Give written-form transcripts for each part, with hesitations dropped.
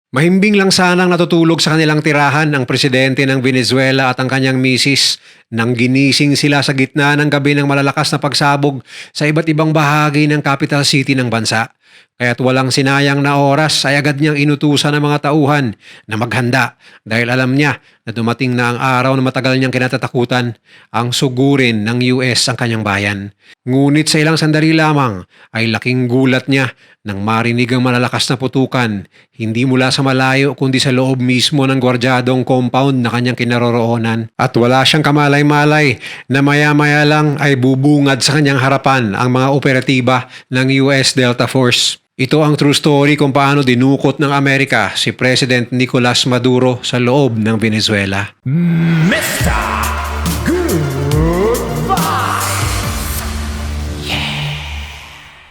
Mahimbing lang sanang natutulog sa kanilang tirahan ang presidente ng Venezuela at ang kanyang misis nang ginising sila sa gitna ng gabi ng malalakas na pagsabog sa iba't ibang bahagi ng capital city ng bansa. Kaya't walang sinayang na oras ay agad niyang inutusan ng mga tauhan na maghanda dahil alam niya na dumating na ang araw na matagal niyang kinatatakutan, ang sugurin ng US ang kanyang bayan. Ngunit sa ilang sandali lamang ay laking gulat niya nang marinig ang malalakas na putukan, hindi mula sa malayo kundi sa loob mismo ng gwardyadong compound na kanyang kinaroroonan. At wala siyang kamalay-malay na maya-maya lang ay bubungad sa kanyang harapan ang mga operatiba ng US Delta Force. Ito ang true story kung paano dinukot ng Amerika si President Nicolas Maduro sa loob ng Venezuela. Mr. Goodbye!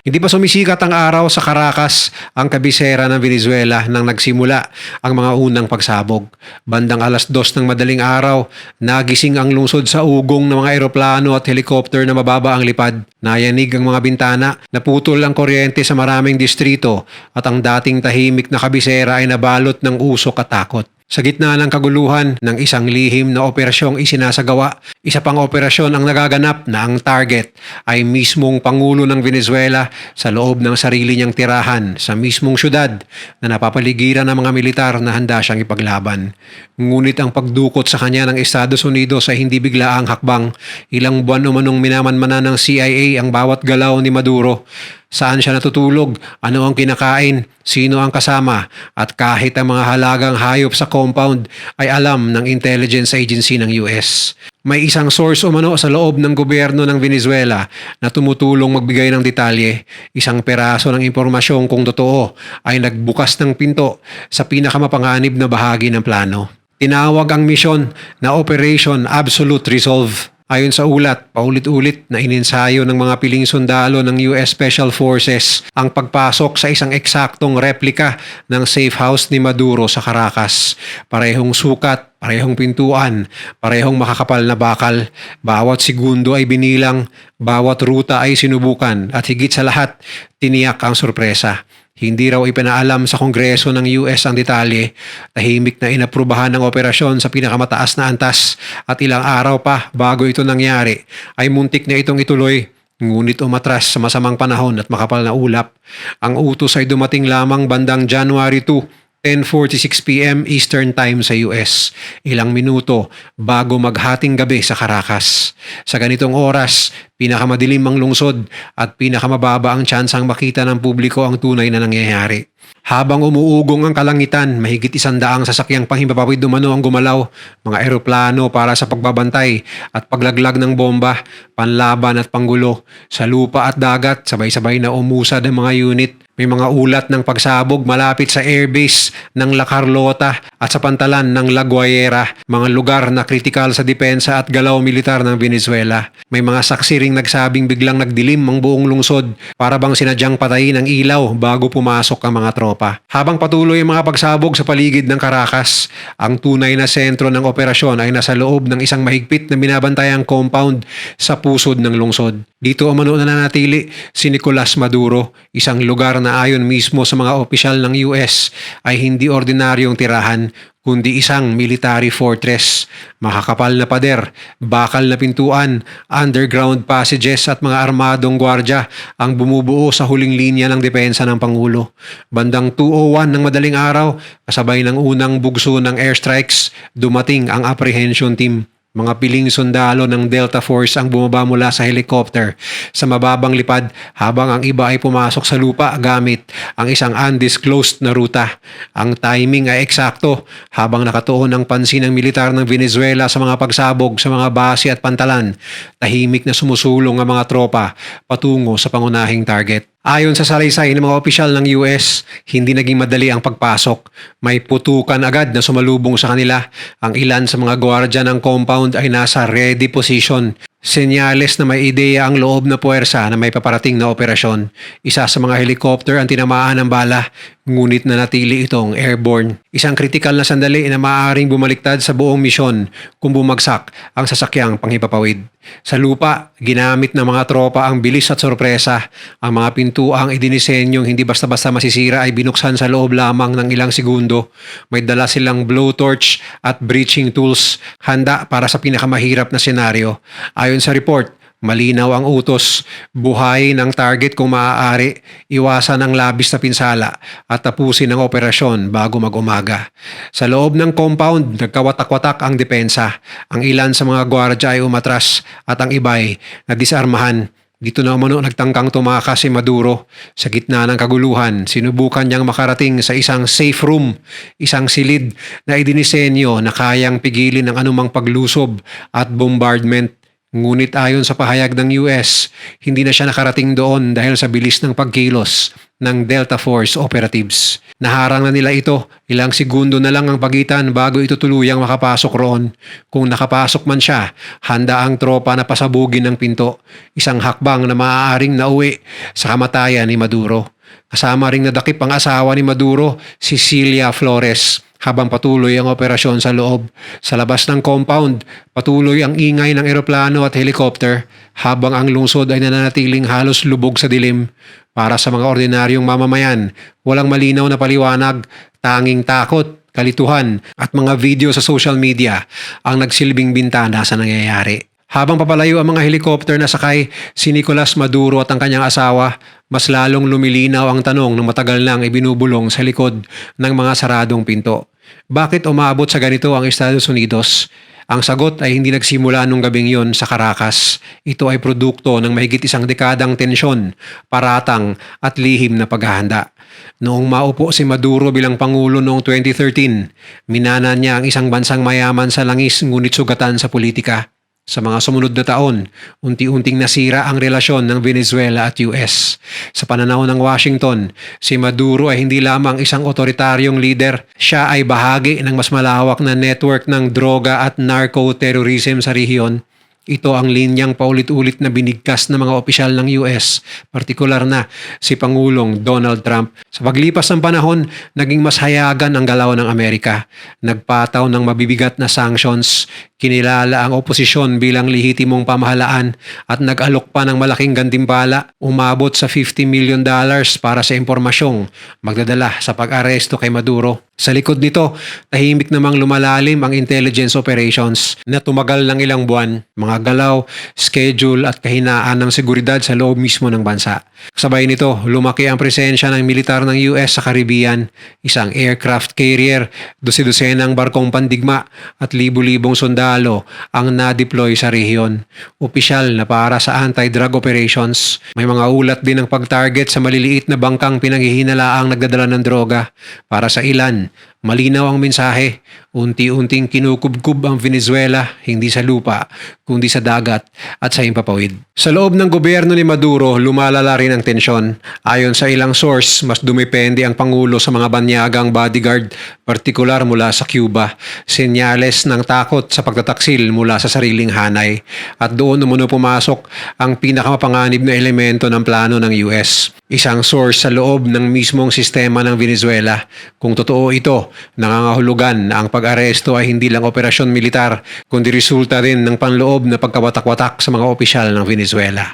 Hindi pa sumisikat ang araw sa Caracas, ang kabisera ng Venezuela, nang nagsimula ang mga unang pagsabog. Bandang 2:00 ng madaling araw, nagising ang lungsod sa ugong ng mga eroplano at helikopter na mababa ang lipad. Nayanig ang mga bintana, naputol ang kuryente sa maraming distrito at ang dating tahimik na kabisera ay nabalot ng usok at takot. Sa gitna ng kaguluhan ng isang lihim na operasyong isinasagawa, isa pang operasyon ang nagaganap na ang target ay mismong Pangulo ng Venezuela sa loob ng sarili niyang tirahan sa mismong syudad na napapaligiran ng mga militar na handa siyang ipaglaban. Ngunit ang pagdukot sa kanya ng Estados Unidos ay hindi biglaang hakbang. Ilang buwan umanong minamanmanan ng CIA ang bawat galaw ni Maduro. Saan siya natutulog, ano ang kinakain, sino ang kasama, at kahit ang mga halagang hayop sa compound ay alam ng intelligence agency ng US. May isang source umano sa loob ng gobyerno ng Venezuela na tumutulong magbigay ng detalye. Isang peraso ng impormasyong kung totoo ay nagbukas ng pinto sa pinakamapanganib na bahagi ng plano. Tinawag ang misyon na Operation Absolute Resolve. Ayon sa ulat, paulit-ulit na ininsayo ng mga piling sundalo ng US Special Forces ang pagpasok sa isang eksaktong replika ng safe house ni Maduro sa Caracas. Parehong sukat, parehong pintuan, parehong makakapal na bakal. Bawat segundo ay binilang, bawat ruta ay sinubukan at higit sa lahat, tiniyak ang sorpresa. Hindi raw ipinaalam sa Kongreso ng US ang detalye. Tahimik na inaprubahan ng operasyon sa pinakamataas na antas at ilang araw pa bago ito nangyari ay muntik na itong ituloy. Ngunit umatras sa masamang panahon at makapal na ulap. Ang utos ay dumating lamang bandang January 2, 10:46 p.m. Eastern Time sa US, ilang minuto bago maghating gabi sa Caracas. Sa ganitong oras, pinakamadilim ang lungsod at pinakamababa ang tsansang makita ng publiko ang tunay na nangyayari. Habang umuugong ang kalangitan, mahigit 100 sasakyang panghimpapawid umano ang gumalaw, mga eroplano para sa pagbabantay at paglaglag ng bomba, panlaban at panggulo. Sa lupa at dagat, sabay-sabay na umusad ang mga unit. May mga ulat ng pagsabog malapit sa airbase ng La Carlota at sa pantalan ng La Guaira, mga lugar na kritikal sa depensa at galaw militar ng Venezuela. May mga saksi ring nagsabing biglang nagdilim ang buong lungsod para bang sinadyang patayin ang ilaw bago pumasok ang mga tropa. Habang patuloy ang mga pagsabog sa paligid ng Caracas, ang tunay na sentro ng operasyon ay nasa loob ng isang mahigpit na binabantayang compound sa pusod ng lungsod. Dito umano nananatili si Nicolas Maduro, isang lugar na ayon mismo sa mga opisyal ng US ay hindi ordinaryong tirahan kundi isang military fortress. Makakapal na pader, bakal na pintuan, underground passages at mga armadong gwardya ang bumubuo sa huling linya ng depensa ng Pangulo. Bandang 2:01 ng madaling araw, kasabay ng unang bugso ng airstrikes, dumating ang apprehension team. Mga piling sundalo ng Delta Force ang bumaba mula sa helicopter sa mababang lipad habang ang iba ay pumasok sa lupa gamit ang isang undisclosed na ruta. Ang timing ay eksakto habang nakatuon ang pansin ng militar ng Venezuela sa mga pagsabog sa mga base at pantalan. Tahimik na sumusulong ang mga tropa patungo sa pangunahing target. Ayon sa salaysay ng mga opisyal ng US, hindi naging madali ang pagpasok. May putukan agad na sumalubong sa kanila. Ang ilan sa mga gwardiya ng compound ay nasa ready position. Senyales na may ideya ang loob na puwersa na may paparating na operasyon. Isa sa mga helicopter ang tinamaan ng bala, ngunit nanatili itong airborne. Isang kritikal na sandali na maaaring bumaliktad sa buong misyon kung bumagsak ang sasakyang panghipapawid. Sa lupa, ginamit ng mga tropa ang bilis at sorpresa. Ang mga pintuang idinisenyong hindi basta-basta masisira ay binuksan sa loob lamang ng ilang segundo. May dala silang blowtorch at breaching tools, handa para sa pinakamahirap na senaryo. Ayon sa report, malinaw ang utos, buhayin ang target kung maaari, iwasan ang labis na pinsala at tapusin ang operasyon bago mag-umaga. Sa loob ng compound, nagkawatak-watak ang depensa. Ang ilan sa mga gwardya ay umatras at ang iba'y nadisarmahan. Dito na umano nagtangkang tumakas si Maduro. Sa gitna ng kaguluhan, sinubukan niyang makarating sa isang safe room, isang silid na idinisenyo na kayang pigilin ang anumang paglusob at bombardment. Ngunit ayon sa pahayag ng US, hindi na siya nakarating doon dahil sa bilis ng pagkilos ng Delta Force operatives. Naharang na nila ito, ilang segundo na lang ang pagitan bago ito tuluyang makapasok roon. Kung nakapasok man siya, handa ang tropa na pasabugin ng pinto, isang hakbang na maaaring nauwi sa kamatayan ni Maduro. Kasama ring nadakip ang asawa ni Maduro, Cecilia Flores. Habang patuloy ang operasyon sa loob. Sa labas ng compound, patuloy ang ingay ng eroplano at helicopter habang ang lungsod ay nananatiling halos lubog sa dilim. Para sa mga ordinaryong mamamayan, walang malinaw na paliwanag, tanging takot, kalituhan at mga video sa social media ang nagsilbing bintana sa nangyayari. Habang papalayo ang mga helicopter na sakay, si Nicolas Maduro at ang kanyang asawa, mas lalong lumilinaw ang tanong na matagal nang ibinubulong sa likod ng mga saradong pinto. Bakit umabot sa ganito ang Estados Unidos? Ang sagot ay hindi nagsimula nung gabing yon sa Caracas. Ito ay produkto ng mahigit isang dekadang tensyon, paratang at lihim na paghahanda. Noong maupo si Maduro bilang Pangulo noong 2013, minana niya ang isang bansang mayaman sa langis ngunit sugatan sa politika. Sa mga sumunod na taon, unti-unting nasira ang relasyon ng Venezuela at US. Sa pananaw ng Washington, si Maduro ay hindi lamang isang otoritaryong leader, siya ay bahagi ng mas malawak na network ng droga at narco-terrorism sa rehiyon. Ito ang linyang paulit-ulit na binigkas ng mga opisyal ng US, partikular na si Pangulong Donald Trump. Sa paglipas ng panahon, naging mas hayagan ang galaw ng Amerika. Nagpataw ng mabibigat na sanctions, kinilala ang oposisyon bilang lehitimong pamahalaan at nag-alok pa ng malaking gantimpala, umabot sa $50 million para sa impormasyong magdadala sa pag-aresto kay Maduro. Sa likod nito, tahimik namang lumalalim ang intelligence operations na tumagal ng ilang buwan, mga galaw, schedule at kahinaan ng seguridad sa loob mismo ng bansa. Sabay nito, lumaki ang presensya ng militar ng US sa Caribbean, isang aircraft carrier, dosenang barkong pandigma at libu-libong sundalo ang na-deploy sa rehiyon. Opisyal na para sa anti-drug operations. May mga ulat din ng pag-target sa maliliit na bangkang pinanghihinalaang nagdadala ng droga. Para sa ilan, malinaw ang mensahe, unti-unting kinukubkub ang Venezuela, hindi sa lupa, kundi sa dagat at sa himpapawid. Sa loob ng gobyerno ni Maduro, lumalala rin ang tensyon. Ayon sa ilang source, mas dumepende ang Pangulo sa mga banyagang bodyguard, partikular mula sa Cuba. Senyales ng takot sa pagtataksil mula sa sariling hanay. At doon umano pumasok ang pinakamapanganib na elemento ng plano ng US. Isang source sa loob ng mismong sistema ng Venezuela. Kung totoo ito, nangangahulugan na ang pag-aresto ay hindi lang operasyon militar, kundi resulta din ng panloob na pagkawatak-watak sa mga opisyal ng Venezuela.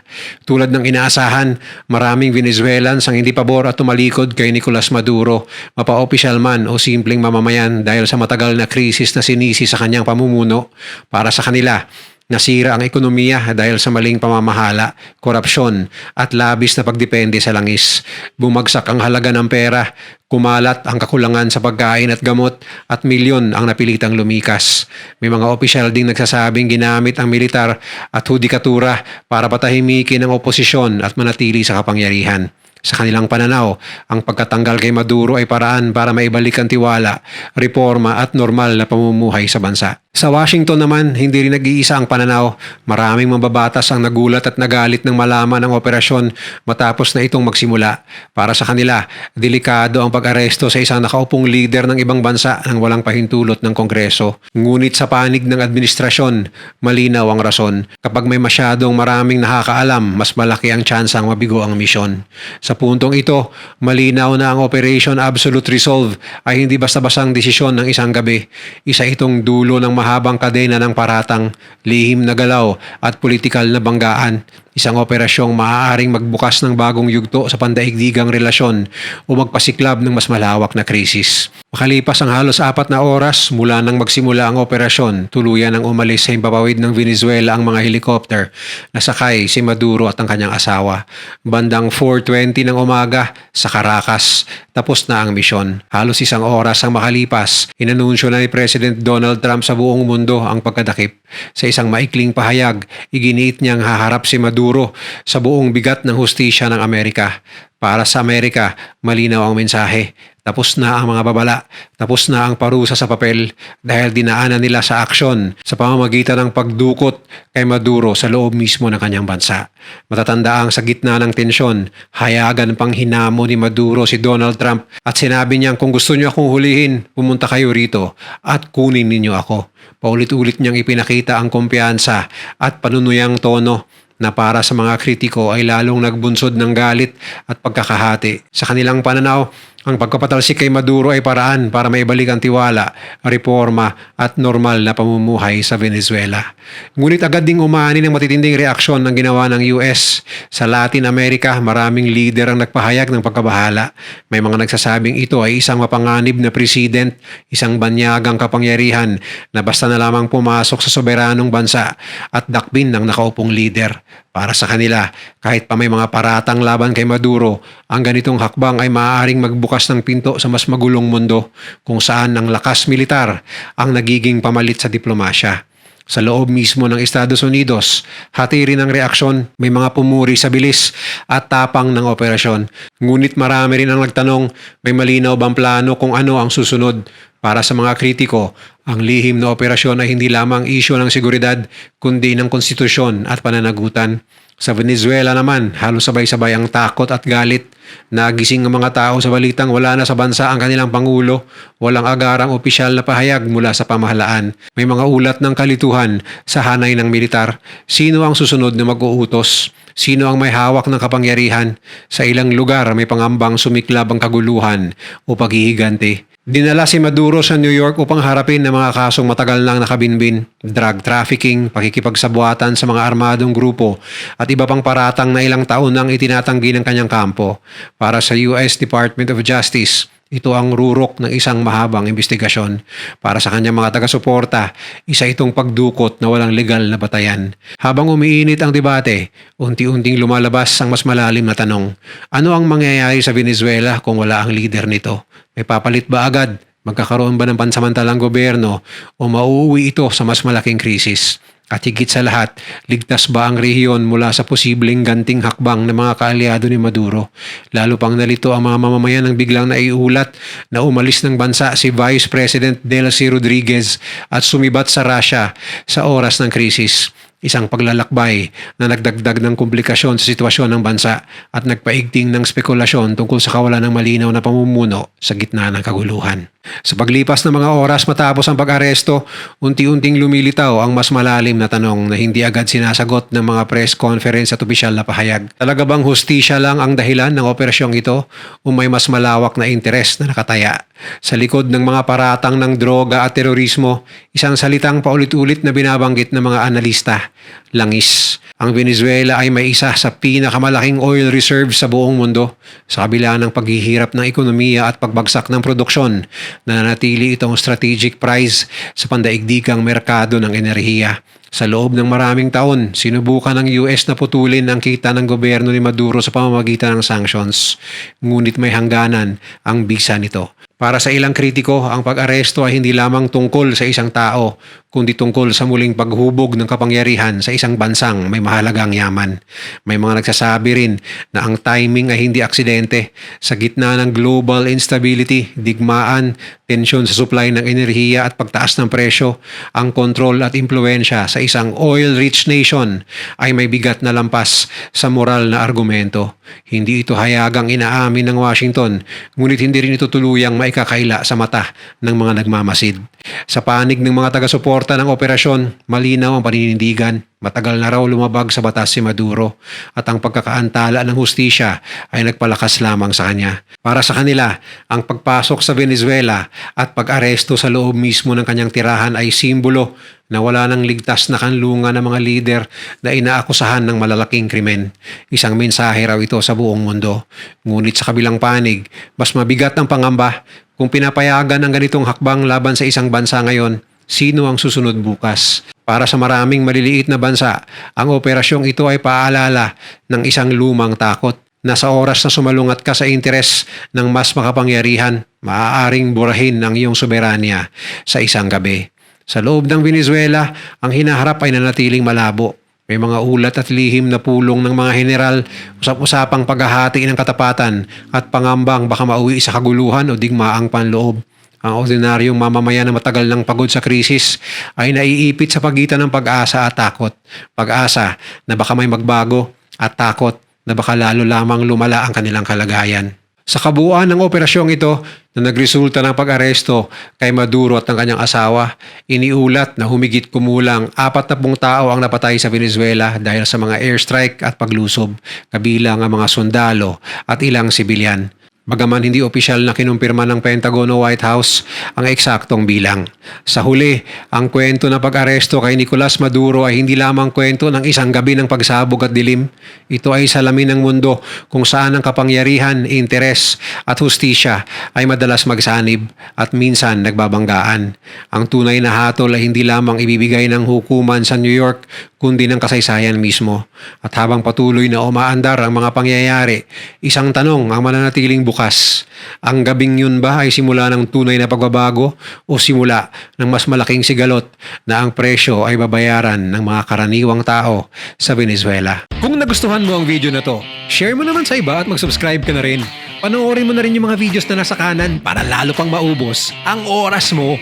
Tulad ng inaasahan, maraming Venezuelans ang hindi pabor at tumalikod kay Nicolas Maduro, mapa-opisyal man o simpleng mamamayan dahil sa matagal na krisis na sinisi sa kanyang pamumuno. Para sa kanila, nasira ang ekonomiya dahil sa maling pamamahala, korupsyon at labis na pagdepende sa langis. Bumagsak ang halaga ng pera, kumalat ang kakulangan sa pagkain at gamot at milyon ang napilitang lumikas. May mga opisyal ding nagsasabing ginamit ang militar at hudikatura para patahimikin ang oposisyon at manatili sa kapangyarihan. Sa kanilang pananaw, ang pagkatanggal kay Maduro ay paraan para maibalik ang tiwala, reforma at normal na pamumuhay sa bansa. Sa Washington naman, hindi rin nag-iisa ang pananaw. Maraming mambabatas ang nagulat at nagalit ng malaman ang operasyon matapos na itong magsimula. Para sa kanila, delikado ang pag-aresto sa isang nakaupong leader ng ibang bansa nang walang pahintulot ng Kongreso. Ngunit sa panig ng administrasyon, malinaw ang rason. Kapag may masyadong maraming nakakaalam, mas malaki ang tsansang mabigo ang misyon. Sa puntong ito, malinaw na ang Operation Absolute Resolve ay hindi basta-bastang desisyon ng isang gabi. Isa itong dulo ng mahabang kadena ng paratang, lihim na galaw at politikal na banggaan. Isang operasyong maaaring magbukas ng bagong yugto sa pandaigdigang relasyon o magpasiklab ng mas malawak na krisis. Makalipas ang halos 4 na oras mula nang magsimula ang operasyon, tuluyan ang umalis sa himpapawid ng Venezuela ang mga helicopter. Nasakay si Maduro at ang kanyang asawa. Bandang 4:20 ng umaga sa Caracas, tapos na ang misyon. Halos 1 oras ang makalipas, inanunsyo na ni President Donald Trump sa buong mundo ang pagkadakip. Sa isang maikling pahayag, iginiit niyang haharap si Maduro sa buong bigat ng hustisya ng Amerika. Para sa Amerika, malinaw ang mensahe. Tapos na ang mga babala, tapos na ang parusa sa papel dahil dinaanan nila sa aksyon sa pamamagitan ng pagdukot kay Maduro sa loob mismo ng kanyang bansa. Matatanda ang sa gitna ng tensyon, hayagan pang hinamo ni Maduro si Donald Trump at sinabi niyang kung gusto niyo akong hulihin, pumunta kayo rito at kunin ninyo ako. Paulit-ulit niyang ipinakita ang kumpiyansa at panunuyang tono na para sa mga kritiko ay lalong nagbunsod ng galit at pagkakahati. Sa kanilang pananaw, ang pagkapatalsik kay Maduro ay paraan para maibalik ang tiwala, reforma at normal na pamumuhay sa Venezuela. Ngunit agad ding umani ng matitinding reaksyon ng ginawa ng US. Sa Latin America, maraming leader ang nagpahayag ng pagkabahala. May mga nagsasabing ito ay isang mapanganib na president, isang banyagang kapangyarihan na basta na lamang pumasok sa soberanong bansa at dakbin ng nakaupong leader. Para sa kanila, kahit pa may mga paratang laban kay Maduro, ang ganitong hakbang ay maaaring magbukas ng pinto sa mas magulong mundo kung saan ang lakas militar ang nagiging pamalit sa diplomasya. Sa loob mismo ng Estados Unidos, hati rin ang reaksyon, may mga pumuri sa bilis at tapang ng operasyon. Ngunit marami rin ang nagtanong, may malinaw bang plano kung ano ang susunod? Para sa mga kritiko, ang lihim na operasyon ay hindi lamang isyu ng seguridad, kundi ng konstitusyon at pananagutan. Sa Venezuela naman, halos sabay-sabay ang takot at galit. Nagising ang mga tao sa balitang wala na sa bansa ang kanilang pangulo, walang agarang opisyal na pahayag mula sa pamahalaan. May mga ulat ng kalituhan sa hanay ng militar. Sino ang susunod na mag-uutos? Sino ang may hawak ng kapangyarihan? Sa ilang lugar may pangambang sumiklab ang kaguluhan o paghihiganti. Dinala si Maduro sa New York upang harapin ang mga kasong matagal nang nakabinbin, drug trafficking, pakikipagsabuatan sa mga armadong grupo at iba pang paratang na ilang taon nang itinatanggi ng kanyang kampo. Para sa US Department of Justice, ito ang rurok ng isang mahabang investigasyon. Para sa kanyang mga taga-suporta, isa itong pagdukot na walang legal na batayan. Habang umiinit ang debate, unti-unting lumalabas ang mas malalim na tanong. Ano ang mangyayari sa Venezuela kung wala ang leader nito? May papalit ba agad? Magkakaroon ba ng pansamantalang gobyerno o mauuwi ito sa mas malaking krisis? At higit sa lahat, ligtas ba ang rehiyon mula sa posibleng ganting hakbang ng mga kaalyado ni Maduro? Lalo pang nalito ang mga mamamayan ng biglang naiulat na umalis ng bansa si Vice President Delcy Rodriguez at sumibat sa Russia sa oras ng krisis. Isang paglalakbay na nagdagdag ng komplikasyon sa sitwasyon ng bansa at nagpaigting ng spekulasyon tungkol sa kawalan ng malinaw na pamumuno sa gitna ng kaguluhan. Sa paglipas ng mga oras matapos ang pag-aresto, unti-unting lumilitaw ang mas malalim na tanong na hindi agad sinasagot ng mga press conference at opisyal na pahayag. Talaga bang hustisya lang ang dahilan ng operasyong ito o may mas malawak na interes na nakataya? Sa likod ng mga paratang ng droga at terorismo, isang salitang paulit-ulit na binabanggit ng mga analista, langis. Ang Venezuela ay may isa sa pinakamalaking oil reserves sa buong mundo. Sa kabila ng paghihirap ng ekonomiya at pagbagsak ng produksyon, nananatili itong strategic prize sa pandaigdigang merkado ng enerhiya. Sa loob ng maraming taon, sinubukan ng US na putulin ang kita ng gobyerno ni Maduro sa pamamagitan ng sanctions. Ngunit may hangganan ang bisa nito. Para sa ilang kritiko, ang pag-aresto ay hindi lamang tungkol sa isang tao, kundi tungkol sa muling paghubog ng kapangyarihan sa isang bansang may mahalagang yaman. May mga nagsasabi rin na ang timing ay hindi aksidente. Sa gitna ng global instability, digmaan, tensyon sa supply ng enerhiya at pagtaas ng presyo, ang kontrol at impluensya sa isang oil-rich nation ay may bigat na lampas sa moral na argumento. Hindi ito hayagang inaamin ng Washington, ngunit hindi rin ito tuluyang maikakaila sa mata ng mga nagmamasid. Sa panig ng mga taga-suporta ng operasyon, malinaw ang paninindigan. Matagal na raw lumabag sa batas si Maduro at ang pagkakaantala ng hustisya ay nagpalakas lamang sa kanya. Para sa kanila, ang pagpasok sa Venezuela at pag-aresto sa loob mismo ng kanyang tirahan ay simbolo na wala nang ligtas na kanlungan ng mga lider na inaakusahan ng malalaking krimen. Isang mensahe raw ito sa buong mundo. Ngunit sa kabilang panig, mas mabigat ang pangamba kung pinapayagan ang ganitong hakbang laban sa isang bansa ngayon. Sino ang susunod bukas? Para sa maraming maliliit na bansa, ang operasyong ito ay paalala ng isang lumang takot na sa oras na sumalungat ka sa interes ng mas makapangyarihan, maaaring burahin ang iyong soberanya sa isang gabi. Sa loob ng Venezuela, ang hinaharap ay nanatiling malabo. May mga ulat at lihim na pulong ng mga general, usap-usapang paghahati ng katapatan at pangambang baka mauwi sa kaguluhan o digmaang panloob. Ang ordinaryong mamamayan na matagal ng pagod sa krisis ay naiipit sa pagitan ng pag-asa at takot. Pag-asa na baka may magbago at takot na baka lalo lamang lumala ang kanilang kalagayan. Sa kabuuan ng operasyong ito na nagresulta ng pag-aresto kay Maduro at ng kanyang asawa, iniulat na humigit kumulang 40 tao ang napatay sa Venezuela dahil sa mga airstrike at paglusob, kabilang ang mga sundalo at ilang sibilyan. Bagaman hindi opisyal na kinumpirma ng Pentagon o White House ang eksaktong bilang. Sa huli, ang kwento na pag-aresto kay Nicolas Maduro ay hindi lamang kwento ng isang gabi ng pagsabog at dilim. Ito ay salamin ng mundo kung saan ang kapangyarihan, interes at hustisya ay madalas magsanib at minsan nagbabanggaan. Ang tunay na hatol ay hindi lamang ibibigay ng hukuman sa New York kundi ng kasaysayan mismo. At habang patuloy na umaandar ang mga pangyayari, isang tanong ang mananatiling bukas. Ang gabing yun ba ay simula ng tunay na pagbabago o simula ng mas malaking sigalot na ang presyo ay babayaran ng mga karaniwang tao sa Venezuela? Kung nagustuhan mo ang video na to, share mo naman sa iba at mag-subscribe ka na rin. Panoorin mo na rin yung mga videos na nasa kanan para lalo pang maubos ang oras mo.